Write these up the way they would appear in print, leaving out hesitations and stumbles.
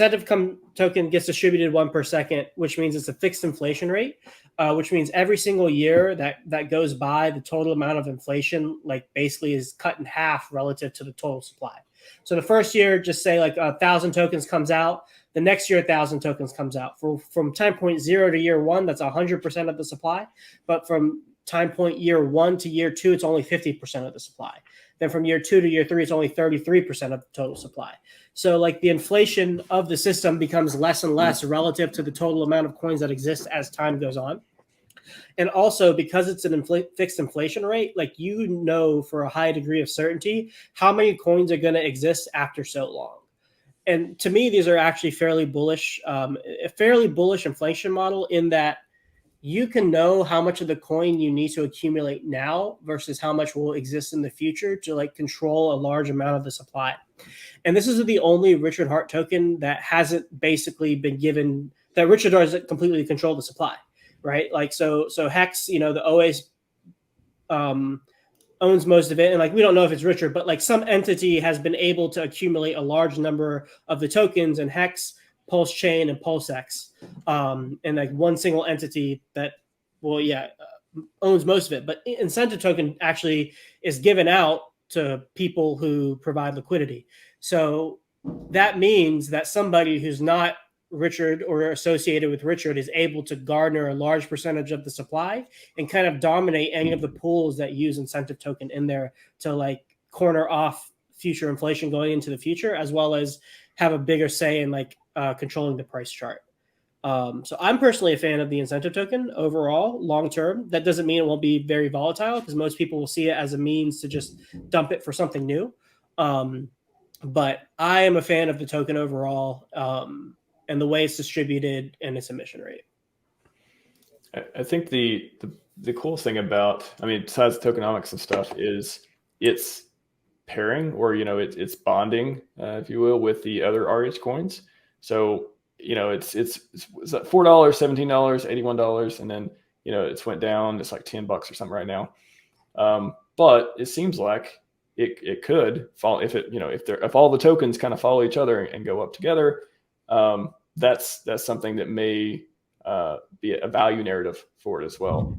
token gets distributed 1 per second, which means it's a fixed inflation rate, which means every single year that goes by, the total amount of inflation basically is cut in half relative to the total supply. So the first year, just say 1,000 tokens comes out. The next year, 1,000 tokens comes out. From time point 0 to year 1, that's 100% of the supply. But from time point year 1 to year 2, it's only 50% of the supply. Then from year 2 to year 3, it's only 33% of the total supply. So the inflation of the system becomes less and less relative to the total amount of coins that exist as time goes on. And also, because it's an fixed inflation rate, for a high degree of certainty how many coins are going to exist after so long. And to me, these are actually fairly bullish, a fairly bullish inflation model, in that you can know how much of the coin you need to accumulate now versus how much will exist in the future to control a large amount of the supply. And this is the only Richard Heart token that hasn't basically been given, that Richard doesn't completely control the supply, right? So Hex, the OAS owns most of it. And we don't know if it's Richard, but some entity has been able to accumulate a large number of the tokens, and Hex, PulseChain, and PulseX, and one single entity that, owns most of it. But incentive token actually is given out to people who provide liquidity. So that means that somebody who's not Richard or associated with Richard is able to garner a large percentage of the supply and kind of dominate any of the pools that use incentive token in there to corner off future inflation going into the future, as well as have a bigger say in controlling the price chart. So I'm personally a fan of the incentive token overall, long term. That doesn't mean it won't be very volatile, because most people will see it as a means to just dump it for something new. But I am a fan of the token overall, and the way it's distributed and its emission rate. I think the coolest thing about, besides tokenomics and stuff, is it's pairing, or it's bonding, if you will, with the other RH coins. So it's $4, $17, $81, and then it's went down. It's $10 or something right now. But it seems like it could fall if all the tokens kind of follow each other and go up together. That's something that may be a value narrative for it as well.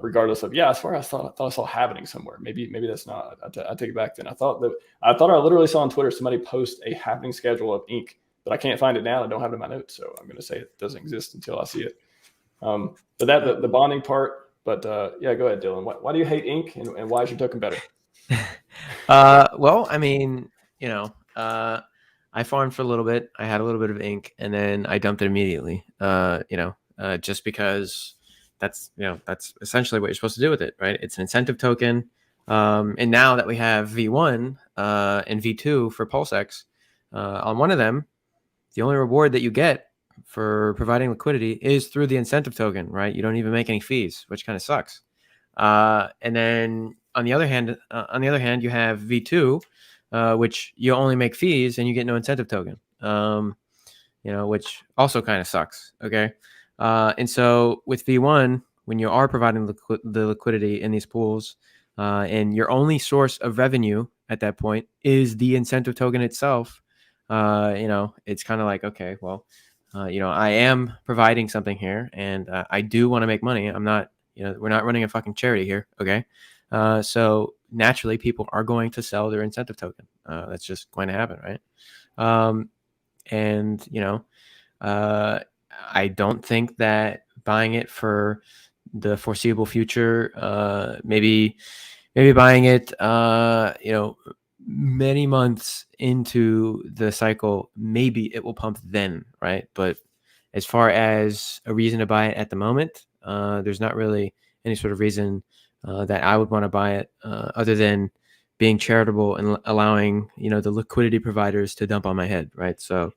Regardless of, as far as I thought I saw happening somewhere. Maybe that's not. I take it back. Then I thought I literally saw on Twitter somebody post a happening schedule of ink, but I can't find it now. I don't have it in my notes, so I'm going to say it doesn't exist until I see it. But the bonding part. But go ahead, Dylan. Why do you hate ink, and why is your token better? Well, I farmed for a little bit. I had a little bit of ink, and then I dumped it immediately. Just because that's essentially what you're supposed to do with it, right? It's an incentive token. And now that we have V1 and V2 for PulseX, on one of them, the only reward that you get for providing liquidity is through the incentive token, right? You don't even make any fees, which kind of sucks. And then on the other hand, you have V2, which you only make fees and you get no incentive token, which also kind of sucks. Okay. And so with V1, when you are providing the liquidity in these pools, and your only source of revenue at that point is the incentive token itself, it's kind of okay, well, I am providing something here, and I do want to make money. I'm not, we're not running a fucking charity here. Okay. So naturally people are going to sell their incentive token. That's just going to happen. Right. I don't think that buying it for the foreseeable future, maybe buying it, many months into the cycle, maybe it will pump then, right? But as far as a reason to buy it at the moment, there's not really any sort of reason that I would want to buy it, other than being charitable and allowing, the liquidity providers to dump on my head, right? So,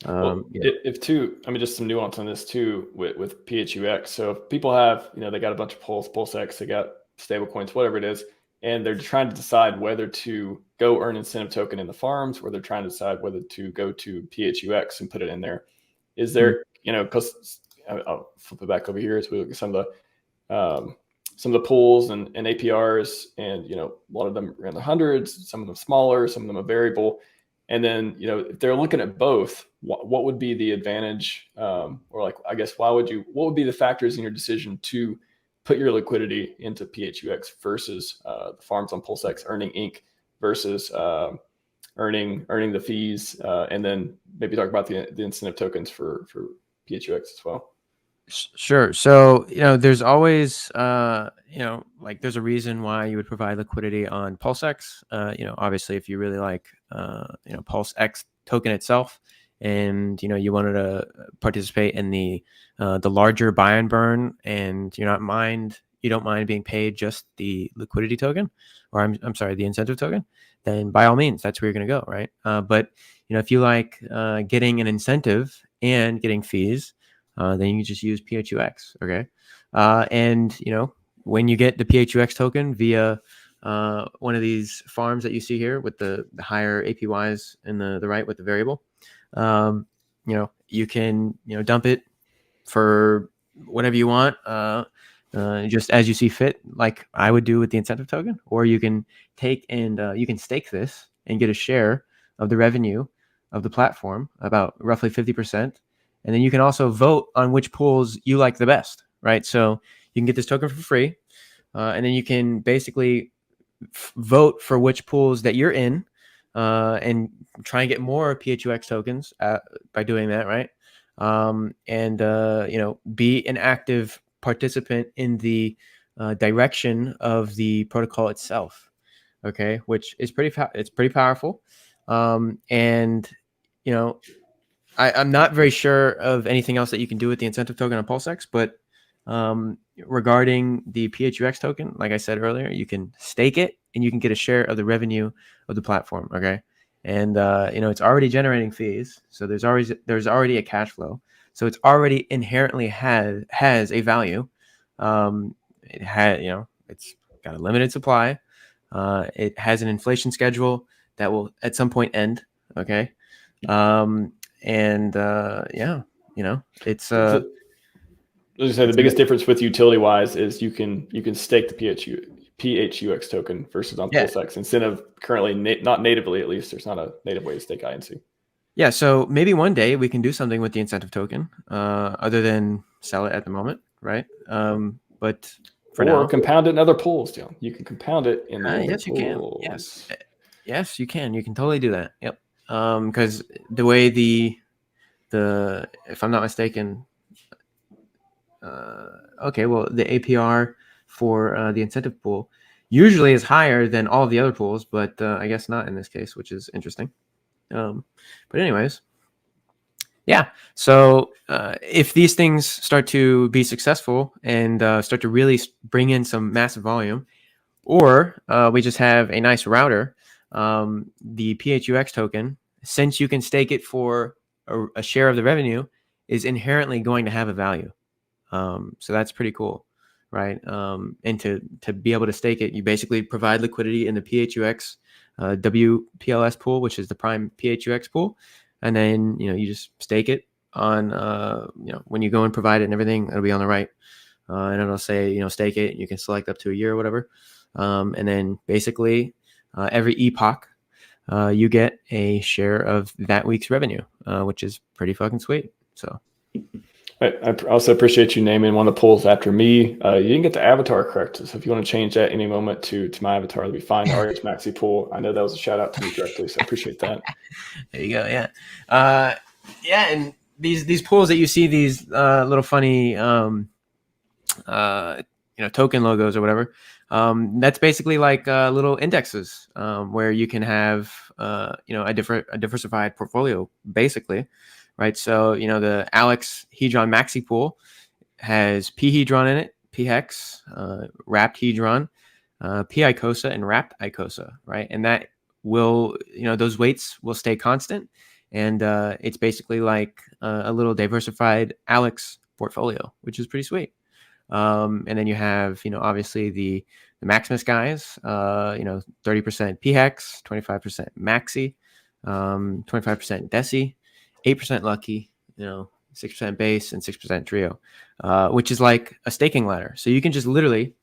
just some nuance on this too with PHUX. So if people have, they got a bunch of PulseX, they got stablecoins, whatever it is, and they're trying to decide whether to go earn incentive token in the farms, or they're trying to decide whether to go to PHUX and put it in there. Is there, because I'll flip it back over here as we look at some of the pools and APRs, and a lot of them are in the hundreds, some of them smaller, some of them are variable. And then, if they're looking at both, what would be the advantage, or like, I guess, what would be the factors in your decision to put your liquidity into PHUX versus the farms on PulseX earning ink versus earning the fees, and then maybe talk about the incentive tokens for PHUX as well. Sure. So, there's always, there's a reason why you would provide liquidity on PulseX. Obviously, if you really like, PulseX token itself, and you wanted to participate in the larger buy and burn, and you don't mind being paid just the liquidity token, or I'm sorry, the incentive token, then by all means, that's where you're going to go, right? But if you like getting an incentive and getting fees, then you just use PHUX, okay? And when you get the PHUX token via one of these farms that you see here with the higher APYs in the right with the variable, you can dump it for whatever you want, just as you see fit, like I would do with the incentive token, or you can take and you can stake this and get a share of the revenue of the platform, about roughly 50%. And then you can also vote on which pools you like the best, right? So you can get this token for free, and then you can basically vote for which pools that you're in, and try and get more PHUX tokens by doing that, right? And be an active participant in the direction of the protocol itself, okay? Which is pretty powerful, and I'm not very sure of anything else that you can do with the incentive token on PulseX, but regarding the PHUX token, like I said earlier, you can stake it and you can get a share of the revenue of the platform. Okay. And, it's already generating fees. So there's already a cash flow. So it's already inherently has a value. It's got a limited supply. It has an inflation schedule that will at some point end. Okay. It's As I say, the biggest difference with utility wise is you can stake the PHUX token versus on PulseX instead of currently not natively, at least there's not a native way to stake INC. Yeah, so maybe one day we can do something with the incentive token, other than sell it at the moment, right? But for now, compound it in other pools, John. You can compound it in the other yes, you can. pools. Yes, you can. You can totally do that. Yep. Because the way the if I'm not mistaken, the APR for the incentive pool usually is higher than all of the other pools, but I guess not in this case, which is interesting. But anyways, yeah. So if these things start to be successful and start to really bring in some massive volume, or we just have a nice router, the PHUX token, since you can stake it for a share of the revenue, is inherently going to have a value. So that's pretty cool, right? And to be able to stake it, you basically provide liquidity in the PHUX WPLS pool, which is the prime PHUX pool, and then you just stake it on when you go and provide it and everything, it'll be on the right, and it'll say stake it. You can select up to a year or whatever, and then basically every epoch you get a share of that week's revenue, which is pretty fucking sweet. So. I also appreciate you naming one of the pools after me. You didn't get the avatar correct, so if you want to change that any moment to my avatar, that'd be fine. RHMaxi pool. I know that was a shout out to me directly, so I appreciate that. There you go. Yeah, and these pools that you see, these little funny token logos or whatever. That's basically like little indexes where you can have a diversified portfolio, basically. Right, so the Alex Hedron Maxi pool has P Hedron in it, PHEX, wrapped Hedron, P Icosa, and wrapped Icosa. Right, and that will those weights will stay constant, and it's basically like a little diversified Alex portfolio, which is pretty sweet. And then you have obviously the Maximus guys, 30% PHEX, 25% Maxi, 25% Deci. 8% lucky, 6% base, and 6% trio, which is like a staking ladder. So you can just literally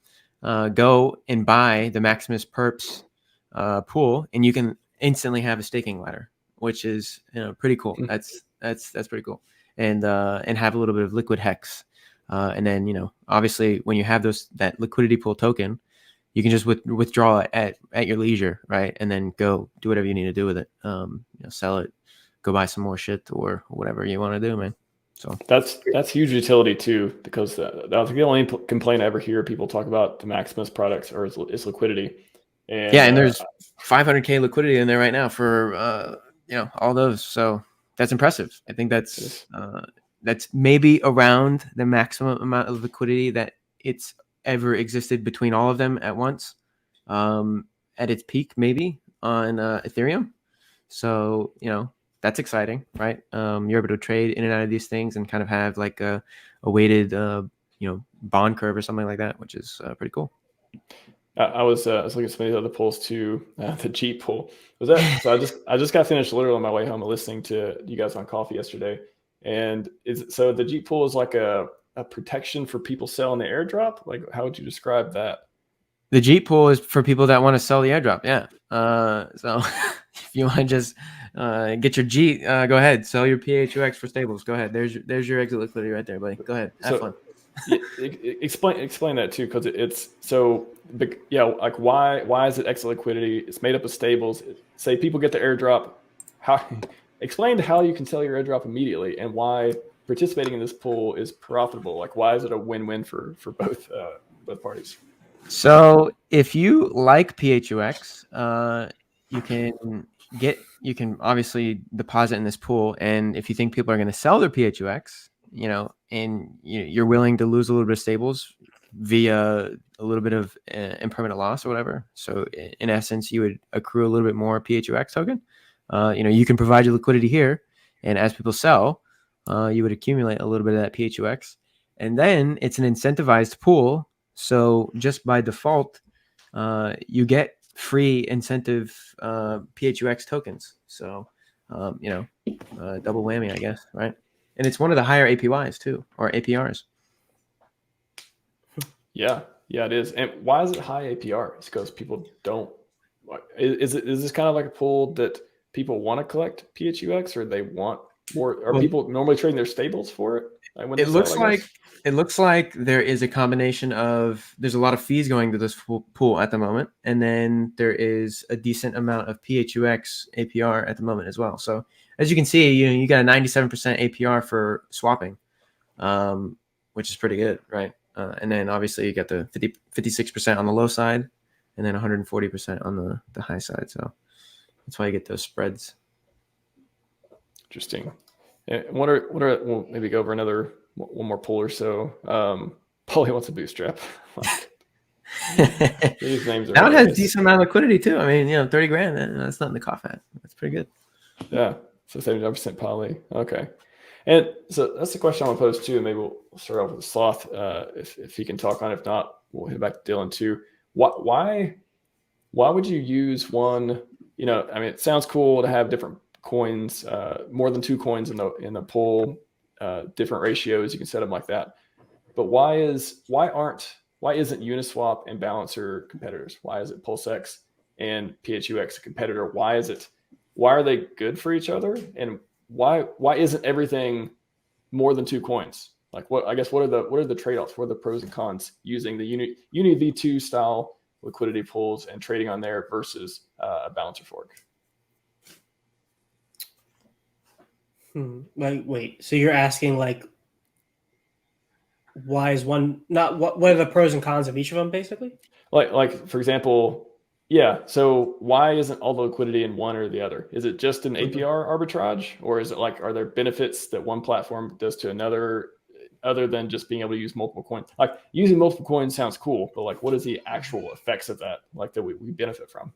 go and buy the Maximus Perps pool, and you can instantly have a staking ladder, which is pretty cool. That's pretty cool. And have a little bit of liquid hex. And then, you know, obviously when you have that liquidity pool token, you can just withdraw it at your leisure, right? And then go do whatever you need to do with it. You know, sell it, go buy some more shit or whatever you want to do, man. So that's huge utility too, because I think the only complaint I ever hear people talk about the Maximus products is liquidity. And yeah, and there's 500K liquidity in there right now for you know, all those. So that's impressive. I think that's maybe around the maximum amount of liquidity that it's ever existed between all of them at once. At its peak, maybe on Ethereum. So, you know, that's exciting, right? You're able to trade in and out of these things and kind of have like a weighted, you know, bond curve or something like that, which is pretty cool. I was looking at some of the other polls too. The Jeep poll was that. So I just got finished literally on my way home listening to you guys on coffee yesterday. And so the Jeep poll is like a protection for people selling the airdrop. Like, how would you describe that? The Jeep pool is for people that want to sell the airdrop. Yeah. So if you want to just get your Jeep, go ahead, sell your PHUX for stables. Go ahead. There's your exit liquidity right there, buddy. Go ahead. Have fun. Explain that too, because it's so yeah. Like why is it exit liquidity? It's made up of stables. Say people get the airdrop. Explain how you can sell your airdrop immediately and why participating in this pool is profitable. Like why is it a win-win for both parties? So if you like PHUX, you can obviously deposit in this pool, and if you think people are going to sell their PHUX, you know, and you're willing to lose a little bit of stables via a little bit of impermanent loss or whatever. So in essence, you would accrue a little bit more PHUX token. You know, you can provide your liquidity here, and as people sell, you would accumulate a little bit of that PHUX, and then it's an incentivized pool. So just by default, you get free incentive PHUX tokens. So, you know, double whammy, I guess, right? And it's one of the higher APYs too, or APRs. Yeah, it is. And why is it high APR? It's because people don't. Is this kind of like a pool that people want to collect PHUX, or they want more? Are people normally trading their stables for it? It looks like there is a combination of, there's a lot of fees going to this pool at the moment, and then there is a decent amount of PHUX APR at the moment as well. So as you can see, you got a 97% APR for swapping, which is pretty good, right? And then obviously you got the 56% on the low side, and then 140% on the high side. So that's why you get those spreads. Interesting. What are we'll maybe go over one more poll or so. Paulie wants a bootstrap. These names are now it has a decent amount of liquidity too. I mean, you know, 30 grand, that's nothing to cough at. That's pretty good. Yeah. So 79% Paulie. Okay. And so that's the question I want to pose too. Maybe we'll start off with Sloth if he can talk on it. If not, we'll hit back to Dylan too. Why would you use one? You know, I mean, it sounds cool to have different coins, more than 2 coins in the pool, different ratios. You can set them like that. But why isn't Uniswap and Balancer competitors? Why is it PulseX and PHUX a competitor? Why are they good for each other? And why isn't everything more than 2 coins? Like what are the trade-offs? What are the pros and cons using the Uni V2 style liquidity pools and trading on there versus a Balancer fork? Wait. So you're asking like, why is one not? What are the pros and cons of each of them, basically? Like for example, yeah. So why isn't all the liquidity in one or the other? Is it just an APR arbitrage, or is it like, are there benefits that one platform does to another, other than just being able to use multiple coins? Like using multiple coins sounds cool, but like, what is the actual effects of that? Like that we benefit from?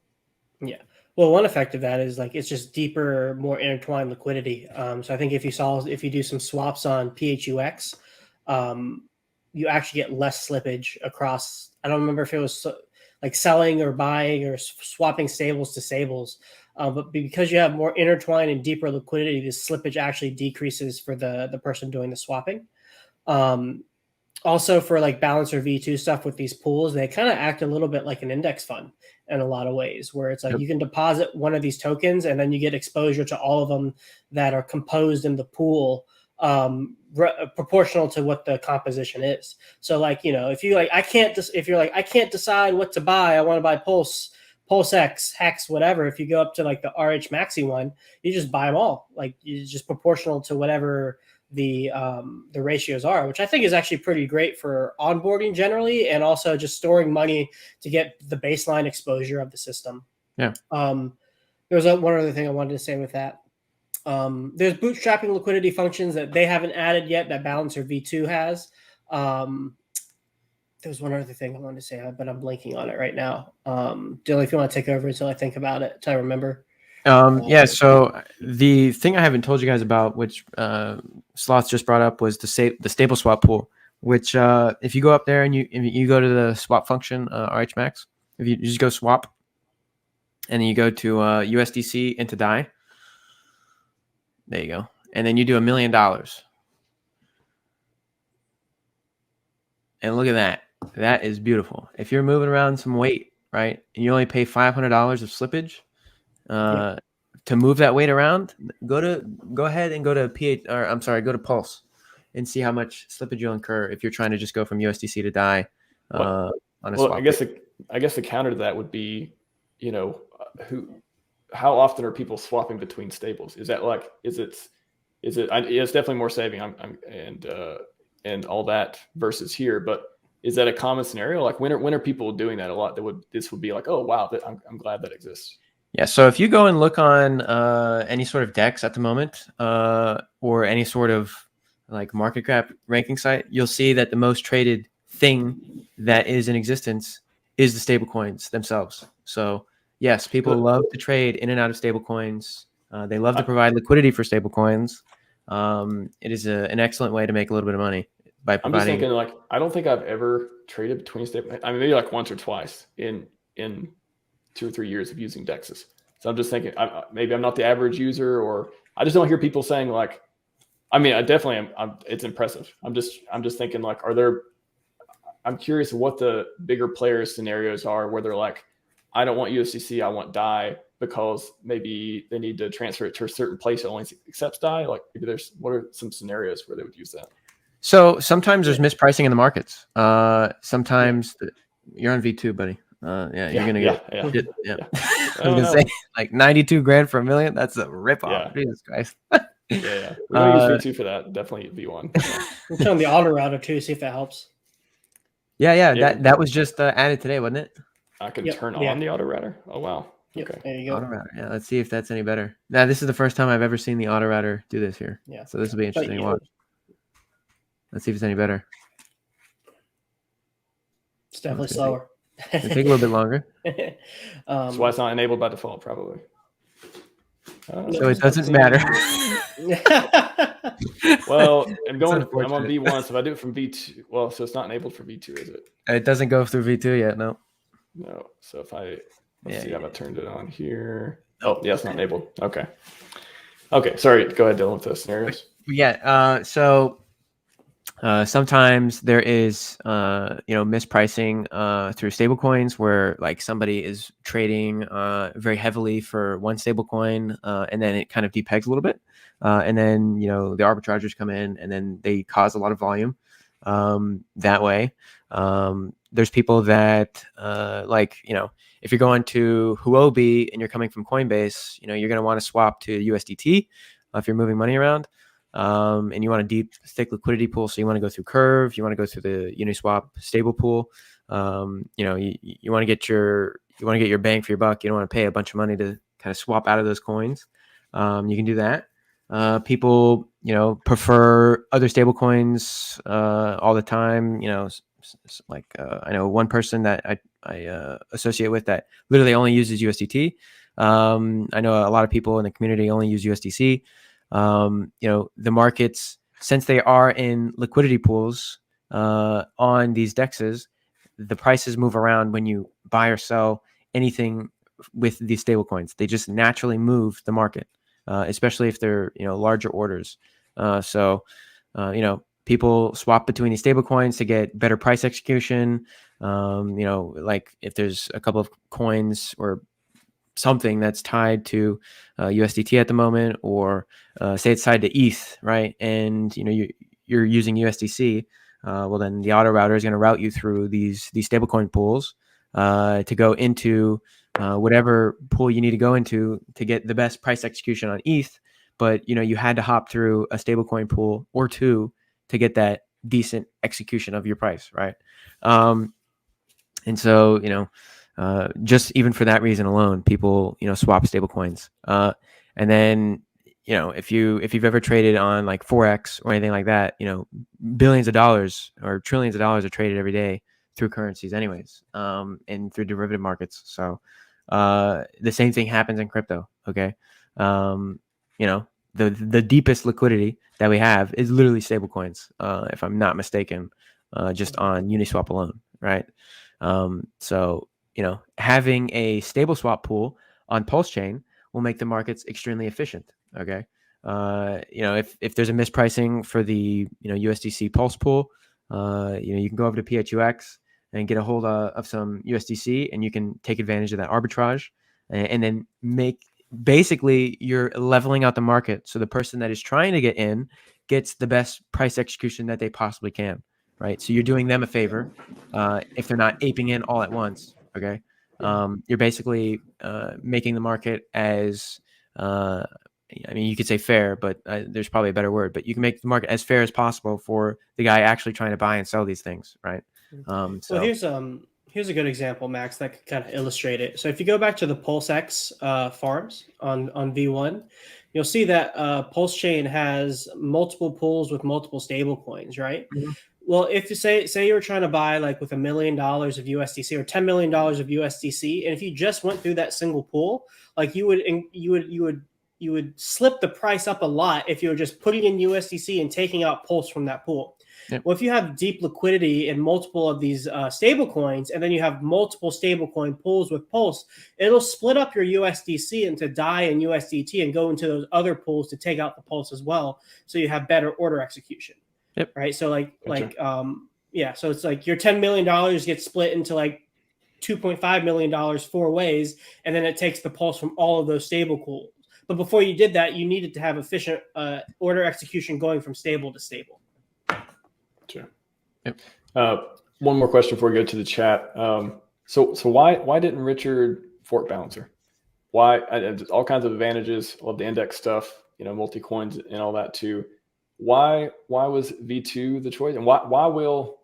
Yeah. Well, one effect of that is like it's just deeper, more intertwined liquidity. So I think if you do some swaps on PHUX, you actually get less slippage across. I don't remember if it was like selling or buying or swapping stables to stables, but because you have more intertwined and deeper liquidity, the slippage actually decreases for the person doing the swapping. also for like Balancer V2 stuff with these pools, they kind of act a little bit like an index fund in a lot of ways, where it's like you can deposit one of these tokens and then you get exposure to all of them that are composed in the pool, proportional to what the composition is. So like, if you like, if you're like, I can't decide what to buy, I want to buy PulseX, Hex, whatever. If you go up to like the RHMaxi one, you just buy them all. Like, it's just proportional to whatever the ratios are, which I think is actually pretty great for onboarding generally, and also just storing money to get the baseline exposure of the system. Yeah. There's one other thing I wanted to say with that. There's bootstrapping liquidity functions that they haven't added yet that Balancer V2 has. There's one other thing I wanted to say, but I'm blanking on it right now. Dylan, if you want to take over until I think about it, until I remember. Yeah, so the thing I haven't told you guys about, which Sloth just brought up, was the stable swap pool, which if you go up there and you go to the swap function, RHMax, if you just go swap, and then you go to USDC into DAI, there you go, and then you do $1 million. And look at that. That is beautiful. If you're moving around some weight, right, and you only pay $500 of slippage, to move that weight around, go ahead and go to Pulse and see how much slippage you'll incur if you're trying to just go from USDC to DAI on a swap. I guess the counter to that would be, how often are people swapping between stables? Is that like, it's definitely more saving and all that versus here, but is that a common scenario? Like when are people doing that a lot? This would be like, oh wow, I'm glad that exists. Yeah. So if you go and look on any sort of DEX at the moment, or any sort of like market cap ranking site, you'll see that the most traded thing that is in existence is the stable coins themselves. So yes, people love to trade in and out of stable coins. They love to provide liquidity for stable coins. It is an excellent way to make a little bit of money by providing. I'm just thinking, like, I don't think I've ever traded between stable. I mean, maybe like once or twice in 2 or 3 years of using DEXs. So I'm just thinking, maybe I'm not the average user, or I just don't hear people saying like, I mean, I definitely am. It's impressive. I'm just thinking like, I'm curious what the bigger player scenarios are where they're like, I don't want USDC, I want DAI, because maybe they need to transfer it to a certain place that only accepts DAI. Like maybe what are some scenarios where they would use that? So sometimes there's mispricing in the markets. Sometimes you're on V2, buddy. You're gonna get. Yeah. I was gonna say like 92 grand for $1 million. That's a ripoff. Yeah. Jesus Christ. Yeah. We don't use V2 for that. Definitely V1. Yeah. We're telling the auto router too. See if that helps. Yeah. That was just added today, wasn't it? I can turn on the auto router. Oh wow. Yep, okay. There you go. Auto router. Yeah. Let's see if that's any better. Now this is the first time I've ever seen the auto router do this here. Yeah. So this will be interesting to watch. Let's see if it's any better. It's definitely slower. It'll take a little bit longer. That's why it's not enabled by default, probably. So it doesn't matter. Well, I'm on V1, so if I do it from V2, well, so it's not enabled for V2, is it? It doesn't go through V2 yet, no. No. So if let's see, have I turned it on here? Oh, yeah, it's not enabled. Okay. Sorry. Go ahead, Dylan, with those scenarios. Yeah. So sometimes there is, mispricing through stablecoins where like somebody is trading very heavily for one stablecoin, and then it kind of depegs a little bit, and then the arbitrageurs come in and then they cause a lot of volume that way. There's people that if you're going to Huobi and you're coming from Coinbase, you're going to want to swap to USDT if you're moving money around. And you want a deep, thick liquidity pool. So you want to go through Curve, you want to go through the Uniswap stable pool. You want to get your bang for your buck. You don't want to pay a bunch of money to kind of swap out of those coins. You can do that. People, prefer other stable coins all the time. I know one person that I associate with that literally only uses USDT. I know a lot of people in the community only use USDC. The markets, since they are in liquidity pools on these DEXs, the prices move around when you buy or sell anything with these stable coins. They just naturally move the market, especially if they're larger orders. people swap between these stable coins to get better price execution. You know, like if there's a couple of coins or something that's tied to USDT at the moment, or say it's tied to ETH, right? And you know you're using USDC. Well, then the auto router is going to route you through these stablecoin pools to go into whatever pool you need to go into to get the best price execution on ETH. But you know you had to hop through a stablecoin pool or two to get that decent execution of your price, right? And so you know, just even for that reason alone, people swap stablecoins. And then if you've ever traded on like Forex or anything like that, billions of dollars or trillions of dollars are traded every day through currencies anyways, and through derivative markets. So the same thing happens in crypto. Okay. The deepest liquidity that we have is literally stablecoins, if I'm not mistaken, just on Uniswap alone, right? So having a stable swap pool on PulseChain will make the markets extremely efficient. Okay. If there's a mispricing for the USDC Pulse pool, you can go over to PHUX and get a hold of some USDC, and you can take advantage of that arbitrage, and then basically you're leveling out the market. So the person that is trying to get in gets the best price execution that they possibly can. Right. So you're doing them a favor if they're not aping in all at once. Okay. You're basically making the market as, you could say fair, but there's probably a better word, but you can make the market as fair as possible for the guy actually trying to buy and sell these things. Right. Well, here's a good example, Max, that could kind of illustrate it. So if you go back to the PulseX farms on V1, you'll see that PulseChain has multiple pools with multiple stable coins, right? Mm-hmm. Well, if you say you were trying to buy like with $1 million of USDC or $10 million of USDC, and if you just went through that single pool, like you would slip the price up a lot if you were just putting in USDC and taking out Pulse from that pool. Yep. Well, if you have deep liquidity in multiple of these stable coins, and then you have multiple stable coin pools with Pulse, it'll split up your USDC into DAI and USDT and go into those other pools to take out the Pulse as well. So you have better order execution. Yep. Right. So so it's like your $10 million gets split into like $2.5 million 4 ways, and then it takes the Pulse from all of those stable pools. But before you did that, you needed to have efficient order execution going from stable to stable. Sure. Yep. One more question before we go to the chat. So why didn't Richard fork Balancer? Why? All kinds of advantages. Love the index stuff. Multi coins and all that too. Why was V2 the choice, and why will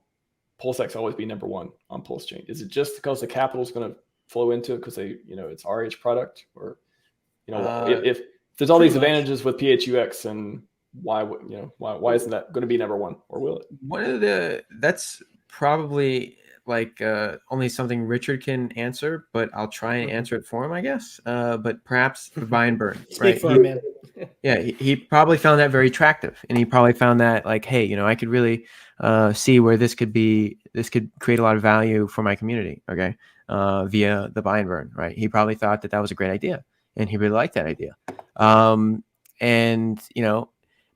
PulseX always be number one on PulseChain? Is it just because the capital is going to flow into it because it's RH product, or if there's all these advantages with PHUX, and why isn't that going to be number one, or will it? That's probably like only something Richard can answer, but I'll try and answer it for him, I guess. But perhaps the buy and burn. Speak for him, man. Yeah, he probably found that very attractive, and he probably found that like, hey, I could really see where this could create a lot of value for my community. Okay, via the buy and burn, right? He probably thought that was a great idea, and he really liked that idea. And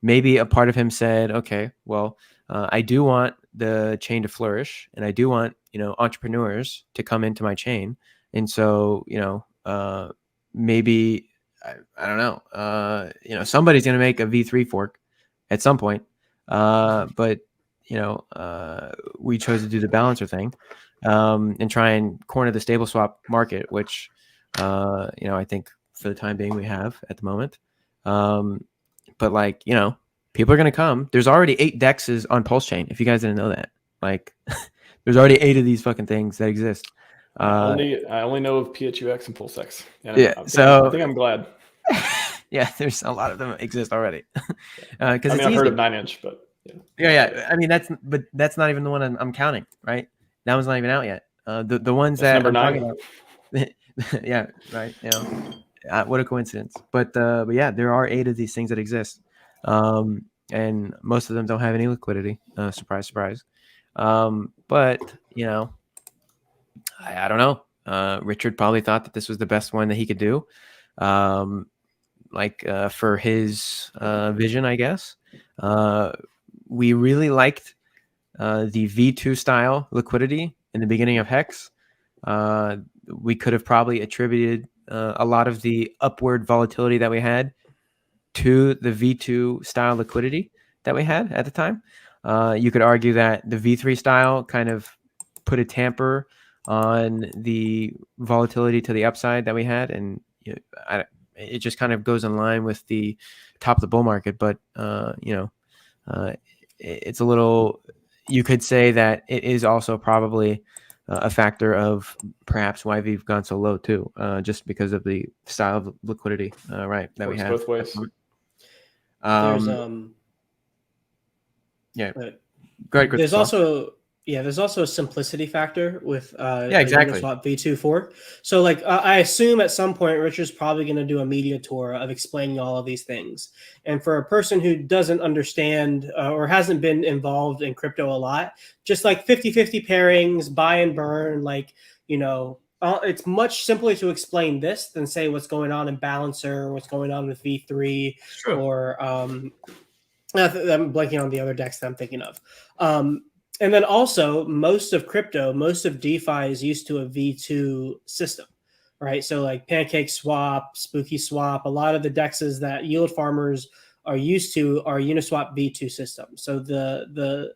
maybe a part of him said, okay, well, I do want the chain to flourish, and I do want entrepreneurs to come into my chain, and so maybe. I don't know. Somebody's going to make a V3 fork at some point. But we chose to do the balancer thing and try and corner the stable swap market, which, I think for the time being we have at the moment. But people are going to come. There's already 8 DEXs on PulseChain. If you guys didn't know that, there's already 8 of these fucking things that exist. I only know of PHUX and PulseX. And yeah, I think I'm glad. Yeah, there's a lot of them exist already. Because I've heard of 9-inch, but yeah. I mean, that's not even the one I'm counting, right? That one's not even out yet. The ones that's that number I'm 9. talking about, yeah, right. What a coincidence. But yeah, there are 8 of these things that exist, and most of them don't have any liquidity. Surprise, surprise. But I don't know. Richard probably thought that this was the best one that he could do, for his vision, I guess. we really liked the V2 style liquidity in the beginning of Hex. We could have probably attributed a lot of the upward volatility that we had to the V2 style liquidity that we had at the time. You could argue that the V3 style kind of put a tamper on the volatility to the upside that we had, and it just kind of goes in line with the top of the bull market. But it's a little. You could say that it is also probably a factor of perhaps why we've gone so low too, just because of the style of liquidity, right? That we have both ways. There's yeah. Go ahead, Chris. There's also a simplicity factor with exactly. Uniswap V2 fork. So like I assume at some point Richard's probably going to do a media tour of explaining all of these things. And for a person who doesn't understand or hasn't been involved in crypto a lot, just like 50-50 pairings, buy and burn, it's much simpler to explain this than say what's going on in Balancer, what's going on with V3, or I'm blanking on the other decks that I'm thinking of. And then also most of DeFi is used to a V2 system, right? So like Pancake Swap, Spooky Swap, a lot of the dexes that yield farmers are used to are Uniswap V2 systems. So the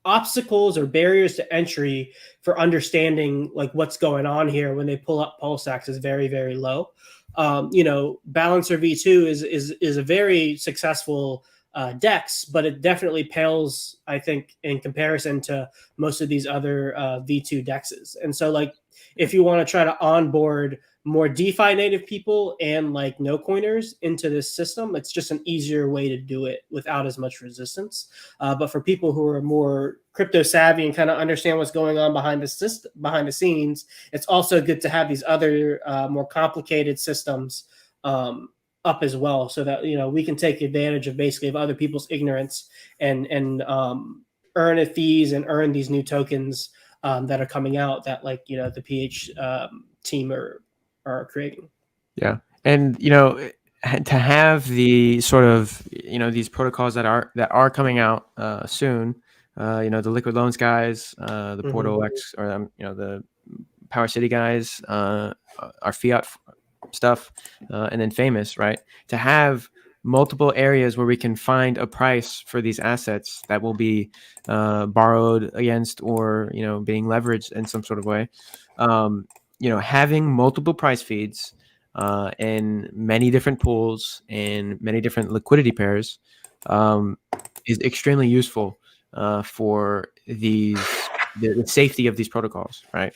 obstacles or barriers to entry for understanding like what's going on here when they pull up PulseX is very, very low. Balancer V2 is a very successful DEX, but it definitely pales, I think, in comparison to most of these other V2 DEXs. And so, like, if you want to try to onboard more DeFi native people and like no coiners into this system, it's just an easier way to do it without as much resistance. But for people who are more crypto savvy and kind of understand what's going on behind the scenes, it's also good to have these other more complicated systems up as well, so that we can take advantage of basically of other people's ignorance and earn fees and earn these new tokens that are coming out that the PH team are creating. Yeah, and to have the sort of these protocols that are coming out soon, the Liquid Loans guys, the Portal X, or the Power City guys, our Phiat stuff, and then Famous, right? To have multiple areas where we can find a price for these assets that will be borrowed against or being leveraged in some sort of way. Having multiple price feeds in many different pools and many different liquidity pairs is extremely useful for the safety of these protocols, right?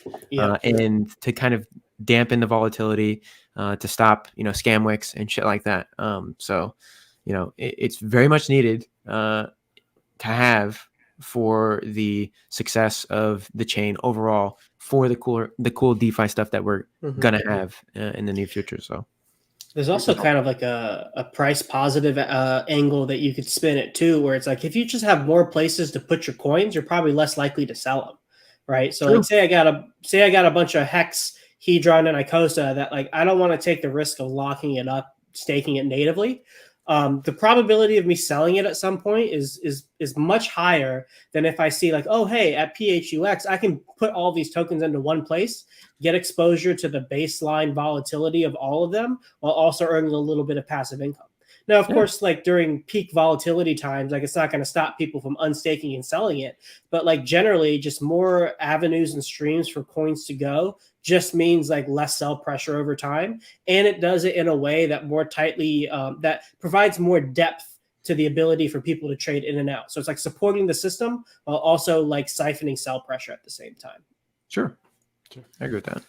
And to kind of dampen the volatility, to stop scam wicks and shit like that. So it's very much needed to have for the success of the chain overall, for the cool DeFi stuff that we're gonna have in the near future. So there's also kind of like a price positive angle that you could spin it too, where it's like if you just have more places to put your coins, you're probably less likely to sell them, right? So like say I got a bunch of Hex, Hedron, and Icosa that like I don't want to take the risk of locking it up, staking it natively. The probability of me selling it at some point is much higher than if I see like, oh, hey, at PHUX, I can put all these tokens into one place, get exposure to the baseline volatility of all of them, while also earning a little bit of passive income. Now, of course, like during peak volatility times, like it's not going to stop people from unstaking and selling it. But like generally, just more avenues and streams for coins to go just means like less sell pressure over time. And it does it in a way that more tightly, that provides more depth to the ability for people to trade in and out. So it's like supporting the system while also like siphoning sell pressure at the same time. Sure. I agree with that.